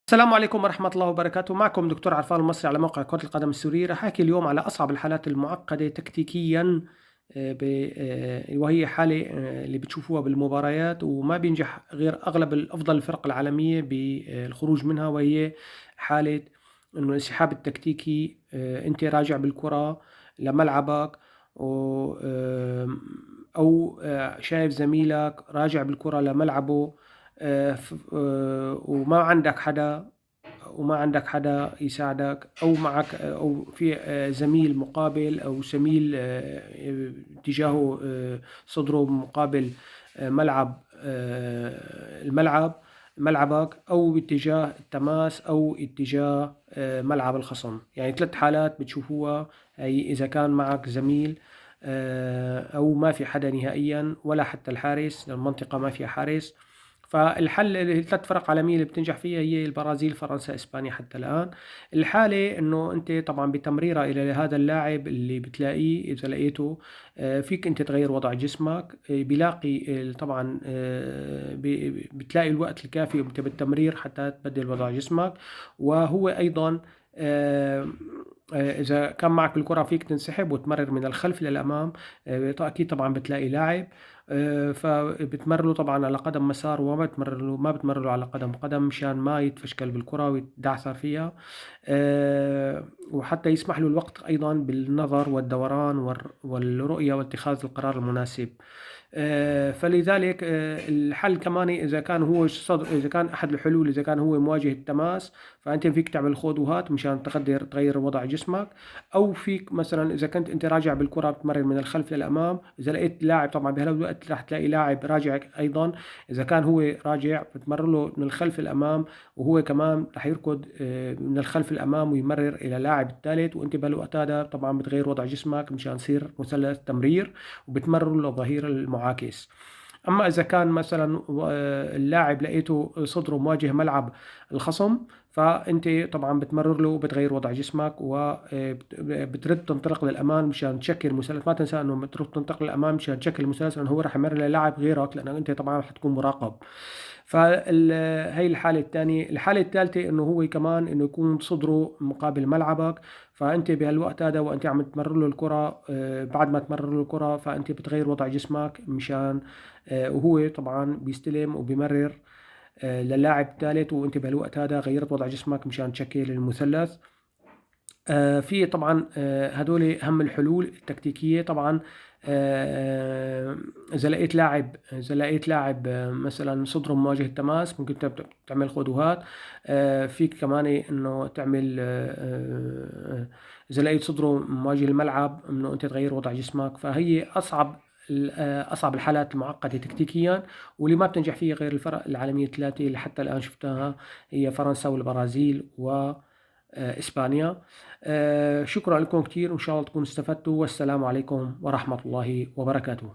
السلام عليكم ورحمة الله وبركاته. معكم دكتور عرفان المصري على موقع كرة القدم السوري. رح أحكي اليوم على أصعب الحالات المعقدة تكتيكيا، وهي حالة اللي بتشوفوها بالمباريات وما بينجح غير أغلب أفضل الفرق العالمية بالخروج منها، وهي حالة إنه الانسحاب التكتيكي. أنت راجع بالكرة لملعبك أو شايف زميلك راجع بالكرة لملعبه، وما عندك حدا يساعدك، أو معك أو في زميل مقابل أو زميل اتجاهه صدره مقابل ملعبك، أو باتجاه التماس أو اتجاه ملعب الخصم. يعني 3 حالات بتشوفوها هي إذا كان معك زميل أو ما في حدا نهائيا، ولا حتى الحارس، المنطقة ما فيها حارس. فالحل ال3 فرق عالمية اللي بتنجح فيها هي البرازيل، فرنسا، إسبانيا حتى الآن. الحالة إنه أنت طبعا بتمريرة إلى هذا اللاعب اللي بتلاقيه، إذا لقيته فيك أنت تغير وضع جسمك. بيلاقي طبعا بتلاقي الوقت الكافي أنت بالتمرير حتى تبدل وضع جسمك. وهو أيضا إذا كان معك الكرة فيك تنسحب وتمرر من الخلف للأمام. أكيد طبعا بتلاقي لاعب فبتمر له طبعا على قدم مسار، وما بتمر له على قدم قدم مشان ما يتفشكل بالكرة ويتدعثر فيها. وحتى يسمح له الوقت أيضا بالنظر والدوران والرؤية واتخاذ القرار المناسب. فلذلك الحل كمان إذا كان أحد الحلول، إذا كان هو مواجهة التماس، فأنت فيك تعمل خود وهات مشان تغير وضع جسمك. أو فيك مثلا إذا كنت أنت راجع بالكرة بتمرر من الخلف للأمام، إذا لقيت لاعب طبعا بهالوقت راح تلاقي لاعب راجع أيضا. إذا كان هو راجع بتمرر له من الخلف للأمام، وهو كمان راح يركض من الخلف للأمام ويمرر إلى اللاعب الثالث، وأنت بالوقت هذا طبعا بتغير وضع جسمك مشان يصير مثلث تمرير وبتمرر للظهير المعاكس. أما إذا كان مثلا اللاعب لقيته صدره مواجه ملعب الخصم، فأنت طبعا بتمرر له وبتغير وضع جسمك وبترد تنطلق للأمام مشان تشكل مثلث. ما تنسى إنه بترد تنطلق للأمام مشان تشكل مثلث، لأنه هو راح يمرر للاعب غيرك، لأنه أنت طبعا حتكون مراقب. فهي الحالة الثانية. الحالة الثالثة إنه هو كمان إنه يكون صدره مقابل ملعبك، فأنت بهالوقت هذا وأنت عم تمرر له الكرة، بعد ما تمرر له الكرة فأنت بتغير وضع جسمك مشان وهو طبعا بيستلم وبيمرر للاعب الثالث، وأنت بهالوقت هذا غيرت وضع جسمك مشان تشكل المثلث. في طبعا هدول أهم الحلول التكتيكية. طبعا إذا لقيت لاعب مثلا صدره مواجه التماس، ممكن تعمل خطوات. فيك كمان إنه تعمل إذا لقيت صدره مواجه الملعب إنه أنت تغير وضع جسمك. فهي أصعب الحالات المعقدة تكتيكيا، واللي ما بتنجح فيها غير الفرق العالمية الثلاثة اللي حتى الآن شفتها، هي فرنسا والبرازيل وإسبانيا. شكرا لكم كتير، وإن شاء الله تكونوا استفدتوا، والسلام عليكم ورحمة الله وبركاته.